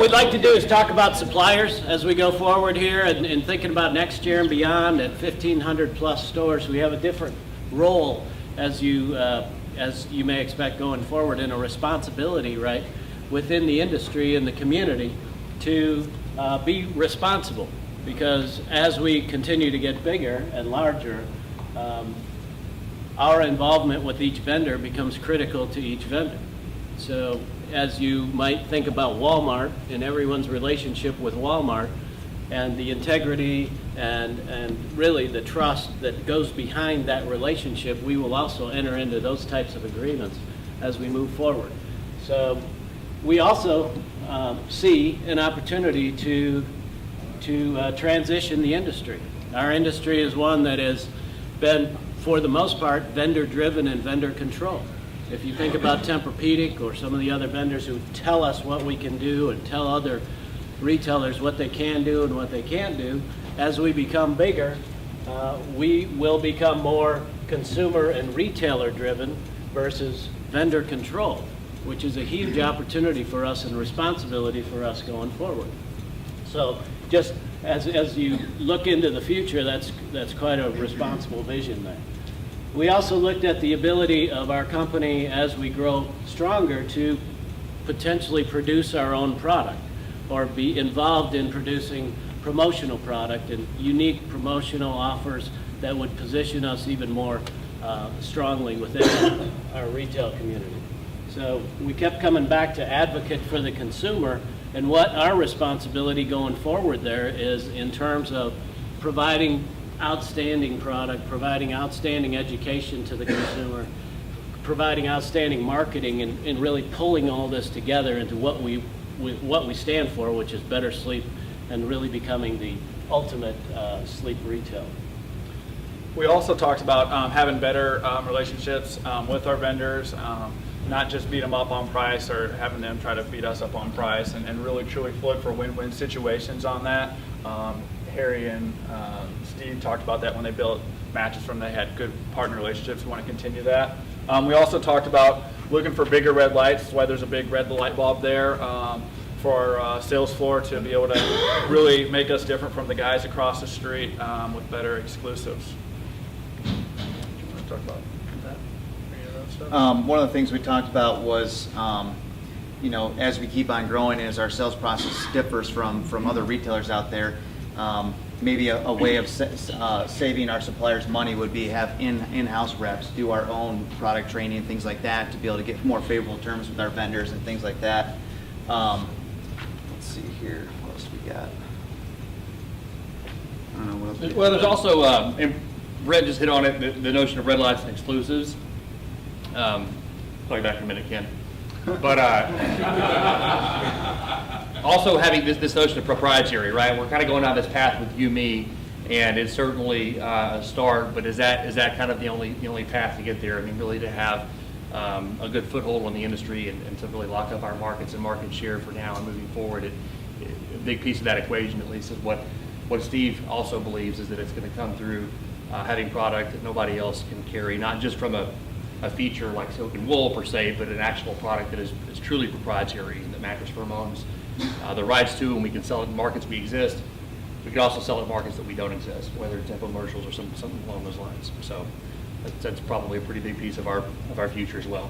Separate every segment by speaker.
Speaker 1: we'd like to do is talk about suppliers as we go forward here and thinking about next year and beyond. At 1,500 plus stores, we have a different role as you may expect going forward, in a responsibility, right, within the industry and the community to be responsible. Because as we continue to get bigger and larger, our involvement with each vendor becomes critical to each vendor. So as you might think about Walmart and everyone's relationship with Walmart and the integrity and really the trust that goes behind that relationship, we will also enter into those types of agreements as we move forward. So we also see an opportunity to transition the industry. Our industry is one that has been, for the most part, vendor-driven and vendor-controlled. If you think about Tempur-Pedic or some of the other vendors who tell us what we can do and tell other retailers what they can do and what they can't do, as we become bigger, we will become more consumer and retailer-driven versus vendor-controlled, which is a huge opportunity for us and responsibility for us going forward. So just as you look into the future, that's quite a responsible vision there. We also looked at the ability of our company as we grow stronger to potentially produce our own product or be involved in producing promotional product and unique promotional offers that would position us even more strongly within our retail community. So we kept coming back to advocate for the consumer, and what our responsibility going forward there is in terms of providing outstanding product, providing outstanding education to the consumer, providing outstanding marketing, and really pulling all this together into what we stand for, which is better sleep and really becoming the ultimate sleep retailer.
Speaker 2: We also talked about having better relationships with our vendors, not just beat them up on price or having them try to beat us up on price, and really truly look for win-win situations on that. Harry and Steve talked about that when they built Mattress Firm. They had good partner relationships. We want to continue that. We also talked about looking for bigger red lights. That's why there's a big red light bulb there for our sales floor to be able to really make us different from the guys across the street with better exclusives. Do you want to talk about that? Any of that stuff?
Speaker 3: One of the things we talked about was, as we keep on growing, as our sales process differs from other retailers out there, maybe a way of saving our suppliers money would be have in-house reps do our own product training and things like that to be able to get more favorable terms with our vendors and things like that. Let's see here, what else we got? I don't know what else we got.
Speaker 4: Well, there's also, and Brett just hit on it, the notion of red lights and exclusives. Call you back in a minute, Ken. But also having this notion of proprietary, right? We're kind of going down this path with me, and it's certainly a start. But is that kind of the only path to get there? I mean, really to have a good foothold in the industry and to really lock up our markets and market share for now and moving forward. A big piece of that equation, at least, is what Steve also believes is that it's going to come through having product that nobody else can carry, not just from a feature like silk and wool per se, but an actual product that is truly proprietary and that Mattress Firm owns the rights to, and we can sell it in markets we exist. We can also sell it in markets that we don't exist, whether it's infomercials or something along those lines. So that's probably a pretty big piece of our future as well.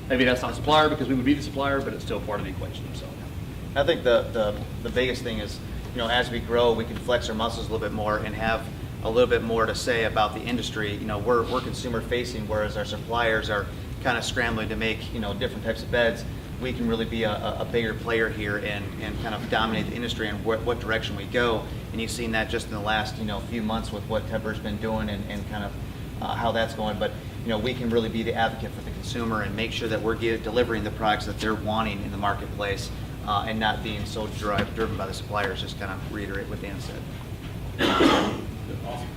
Speaker 4: Maybe that's not a supplier because we would be the supplier, but it's still part of the equation. So
Speaker 3: I think the biggest thing is, as we grow, we can flex our muscles a little bit more and have a little bit more to say about the industry. We're consumer facing, whereas our suppliers are kind of scrambling to make, different types of beds. We can really be a bigger player here and kind of dominate the industry and what direction we go. And you've seen that just in the last, few months with what Tempur's been doing and kind of how that's going. But, we can really be the advocate for the consumer and make sure that we're delivering the products that they're wanting in the marketplace and not being so driven by the suppliers. Just kind of reiterate what Dan said.
Speaker 2: Awesome.